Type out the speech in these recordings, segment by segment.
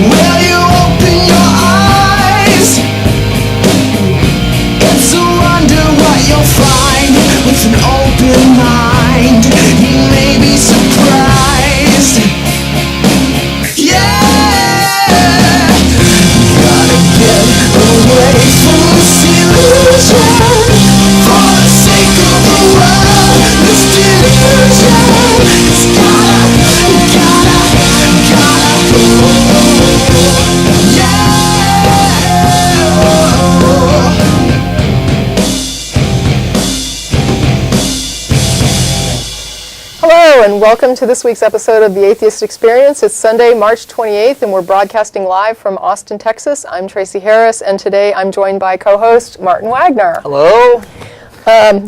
Will you open your eyes? It's a wonder what you'll find with an open mind. You may be surprised. Yeah, gotta get away from this illusion for the sake of the world. This delusion is gotta go. Yeah. Hello, and welcome to this week's episode of The Atheist Experience. It's Sunday, March 28th, and we're broadcasting live from Austin, Texas. I'm Tracy Harris, and today I'm joined by co-host Martin Wagner. Hello.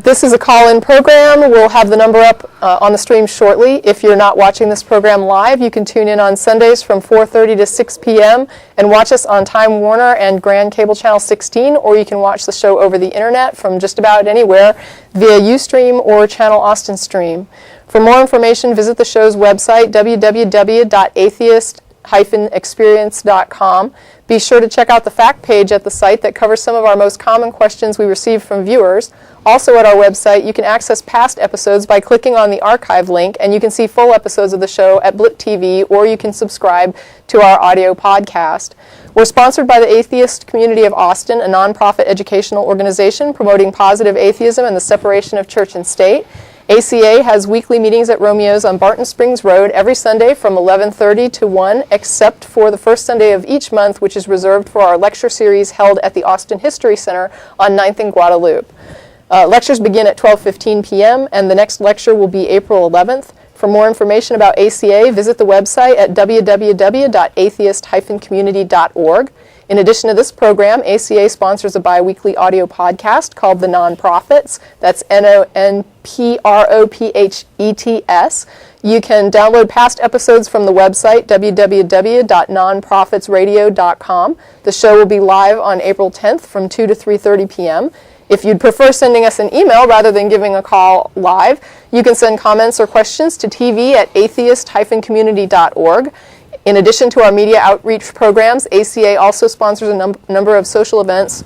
This is a call-in program. We'll have the number up on the stream shortly. If you're not watching this program live, you can tune in on Sundays from 4:30 to 6 p.m. and watch us on Time Warner and Grand Cable Channel 16, or you can watch the show over the internet from just about anywhere via Ustream or Channel Austin Stream. For more information, visit the show's website, www.atheist-experience.com. Be sure to check out the fact page at the site that covers some of our most common questions we receive from viewers. Also at our website, you can access past episodes by clicking on the archive link, and you can see full episodes of the show at Blip TV, or you can subscribe to our audio podcast. We're sponsored by the Atheist Community of Austin, a nonprofit educational organization promoting positive atheism and the separation of church and state. ACA has weekly meetings at Romeo's on Barton Springs Road every Sunday from 11:30 to 1, except for the first Sunday of each month, which is reserved for our lecture series held at the Austin History Center on 9th and Guadalupe. Lectures begin at 12:15 p.m., and the next lecture will be April 11th. For more information about ACA, visit the website at www.atheist-community.org. In addition to this program, ACA sponsors a bi-weekly audio podcast called The Non-Prophets. That's NONPROPHETS. You can download past episodes from the website, www.nonprofitsradio.com. The show will be live on April 10th from 2 to 3:30 p.m. If you'd prefer sending us an email rather than giving a call live, you can send comments or questions to tv@atheist-community.org. In addition to our media outreach programs, ACA also sponsors a number of social events,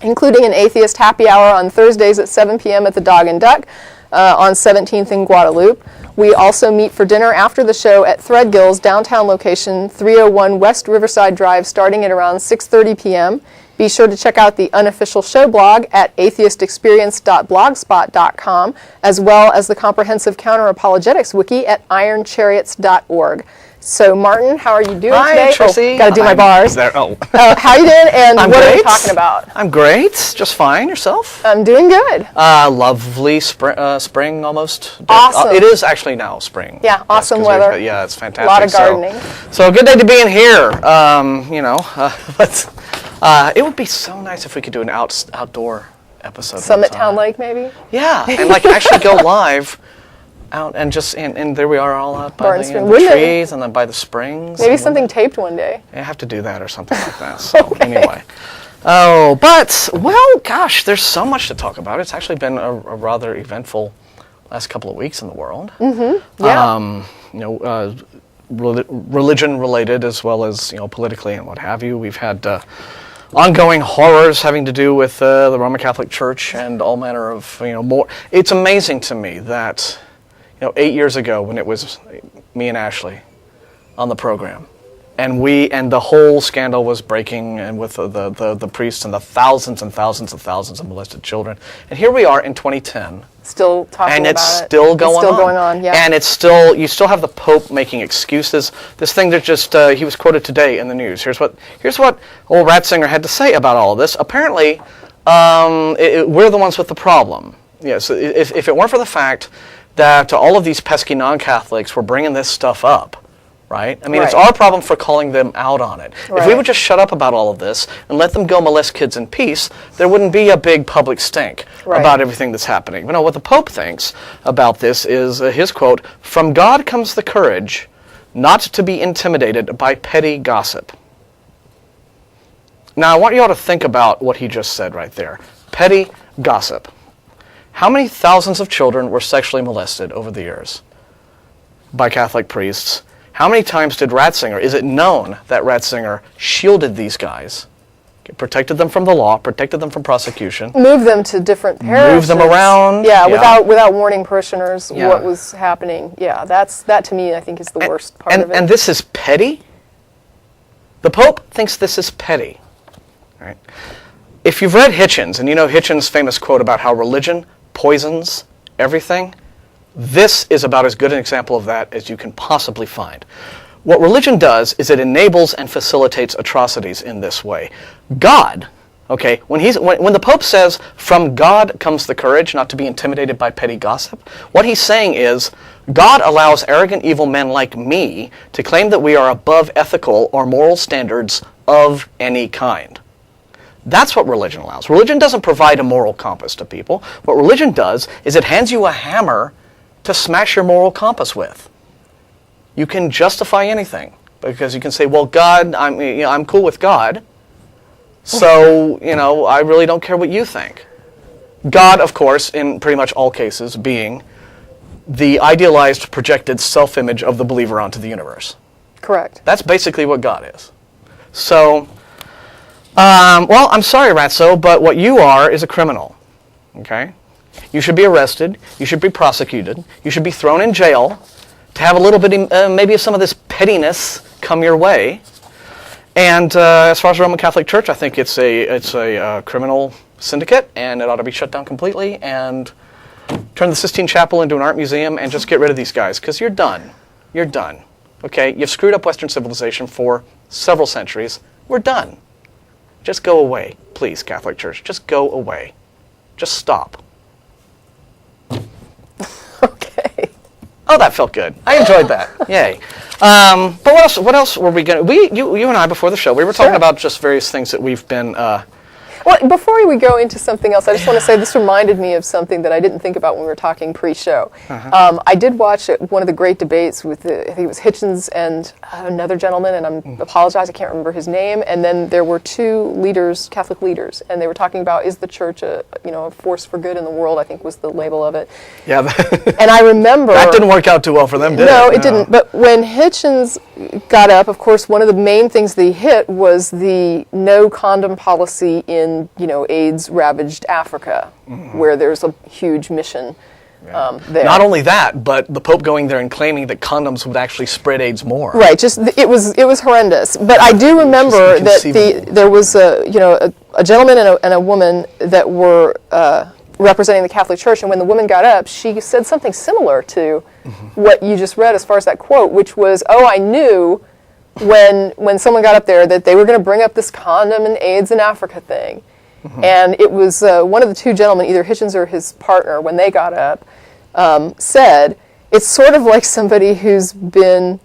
including an atheist happy hour on Thursdays at 7 p.m. at the Dog and Duck on 17th in Guadalupe. We also meet for dinner after the show at Threadgill's downtown location, 301 West Riverside Drive, starting at around 6:30 p.m. Be sure to check out the unofficial show blog at atheistexperience.blogspot.com, as well as the comprehensive counter-apologetics wiki at ironchariots.org. So, Martin, how are you doing today? Hi, Tracy. Got to do my bars. How are you doing, and I'm what great. are we talking about? I'm great. Just fine. Yourself? I'm doing good. Lovely spring almost. Awesome. It is actually now spring. Yeah, awesome Yes, weather. Yeah, it's fantastic. A lot of gardening. So good day to be in here. But it would be so nice if we could do an outdoor episode. Summit Town Lake, maybe? Yeah, and actually go live. Out and just and there we are all out by the trees and then by the springs. Maybe something taped one day. I have to do that or something like that. So anyway. Oh, but well, gosh, there's so much to talk about. It's actually been a rather eventful last couple of weeks in the world. Mm-hmm. Yeah. Religion related as well as politically and what have you. We've had ongoing horrors having to do with the Roman Catholic Church and all manner of more. It's amazing to me that 8 years ago when it was me and Ashley on the program, and the whole scandal was breaking, and with the priests and the thousands and thousands and thousands of molested children, and here we are in 2010, still talking and about it's it. still going on. It's still going on, yeah. And it's you still have the Pope making excuses. This thing that just he was quoted today in the news. Here's what old Ratzinger had to say about all of this. Apparently, we're the ones with the problem. Yes, if it weren't for the fact that all of these pesky non-Catholics were bringing this stuff up, right? I mean, right. It's our problem for calling them out on it. Right. If we would just shut up about all of this and let them go molest kids in peace, there wouldn't be a big public stink right. about everything that's happening. But no, what the Pope thinks about this is his quote, "From God comes the courage not to be intimidated by petty gossip." Now, I want you all to think about what he just said right there. Petty gossip. How many thousands of children were sexually molested over the years by Catholic priests? How many times did Ratzinger, is it known that Ratzinger shielded these guys, protected them from the law, protected them from prosecution? Move them to different parishes. Move them around. Yeah, without warning parishioners what was happening. Yeah, that to me I think is the worst part of it. And this is petty? The Pope thinks this is petty. Right? If you've read Hitchens, and you know Hitchens' famous quote about how religion poisons everything, this is about as good an example of that as you can possibly find. What religion does is it enables and facilitates atrocities in this way. God, okay, when the Pope says, from God comes the courage not to be intimidated by petty gossip, what he's saying is, God allows arrogant evil men like me to claim that we are above ethical or moral standards of any kind. That's what religion allows. Religion doesn't provide a moral compass to people. What religion does is it hands you a hammer to smash your moral compass with. You can justify anything because you can say, well, God, I'm cool with God, so I really don't care what you think. God, of course, in pretty much all cases, being the idealized, projected self-image of the believer onto the universe. Correct. That's basically what God is. So, well, I'm sorry, Ratso, but what you are is a criminal. Okay? You should be arrested. You should be prosecuted. You should be thrown in jail to have a little bit, maybe some of this pettiness come your way. And as far as the Roman Catholic Church, I think it's a criminal syndicate, and it ought to be shut down completely, and turn the Sistine Chapel into an art museum, and just get rid of these guys, because you're done. You're done. Okay? You've screwed up Western civilization for several centuries. We're done. Just go away, please, Catholic Church. Just go away. Just stop. Okay. Oh, that felt good. I enjoyed that. Yay. But what else were we going to... You and I, before the show, we were talking about just various things that we've been... Well, before we go into something else, I just want to say this reminded me of something that I didn't think about when we were talking pre-show. I did watch one of the great debates with, I think it was Hitchens and another gentleman, and I apologize, I can't remember his name. And then there were two leaders, Catholic leaders, and they were talking about, is the church a force for good in the world, I think was the label of it. Yeah. And I remember... That didn't work out too well for them, did it? No, it didn't. But when Hitchens got up, of course, one of the main things they hit was the no condom policy in AIDS-ravaged Africa, where there's a huge mission there. Not only that, but the Pope going there and claiming that condoms would actually spread AIDS more. Right. Just it was horrendous. But I do remember that there was a gentleman and a woman that were representing the Catholic Church, and when the woman got up, she said something similar to what you just read as far as that quote, which was, "Oh, I knew." When someone got up there that they were going to bring up this condom and AIDS in Africa thing. And it was one of the two gentlemen, either Hitchens or his partner, when they got up, said, it's sort of like somebody who's in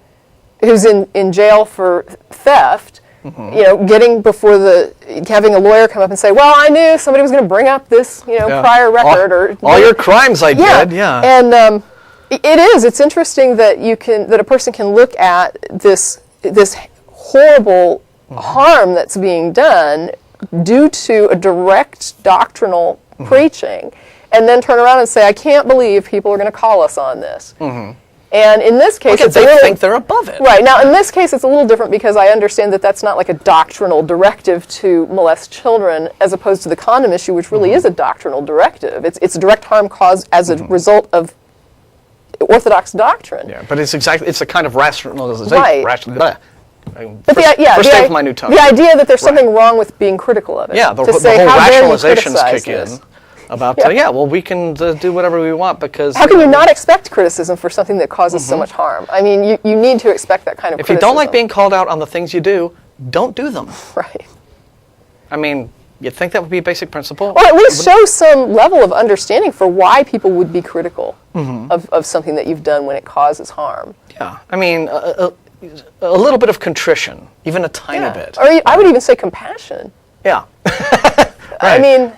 jail for theft, getting before having a lawyer come up and say, well, I knew somebody was going to bring up this, prior record. All your crimes I did, yeah. And it's interesting that that a person can look at this horrible harm that's being done due to a direct doctrinal preaching, and then turn around and say, I can't believe people are going to call us on this. And in this case, they think they're above it. Right. Now, in this case, it's a little different because I understand that that's not like a doctrinal directive to molest children, as opposed to the condom issue, which really is a doctrinal directive. It's a direct harm caused as a result of Orthodox doctrine. Yeah, but it's a kind of rationalization. Right. But first day of my new tongue. The idea that there's something wrong with being critical of it. Yeah, the whole rationalizations kick in about, we can do whatever we want because... How can you not expect criticism for something that causes so much harm? I mean, you need to expect that kind of criticism. If you don't like being called out on the things you do, don't do them. Right. I mean, you'd think that would be a basic principle? Or at least show some level of understanding for why people would be critical of something that you've done when it causes harm. Yeah, I mean, a little bit of contrition, even a tiny bit. Or I would even say compassion. Yeah. I mean,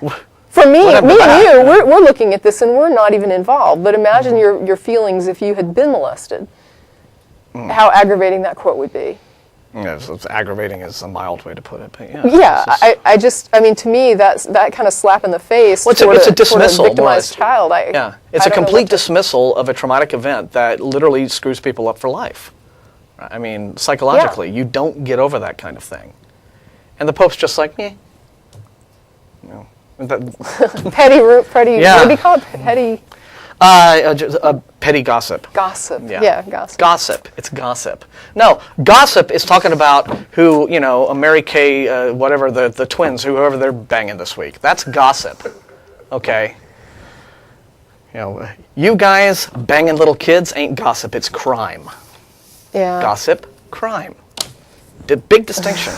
for me and you, we're looking at this and we're not even involved. But imagine your feelings if you had been molested. How aggravating that quote would be. Yeah, it's aggravating is a mild way to put it, but to me, that kind of slap in the face it's a dismissal, toward a victimized child. It's a complete dismissal of a traumatic event that literally screws people up for life. I mean, psychologically, you don't get over that kind of thing. And the Pope's just like, eh. You know, petty, Yeah. what do you call it? Petty petty gossip. gossip. Yeah, gossip. Gossip. It's gossip. No, gossip is talking about who, you know, Mary Kay, whatever, the twins, whoever they're banging this week. That's gossip. Okay? You know, you guys banging little kids ain't gossip, it's crime. Yeah. Gossip, crime. Big distinction.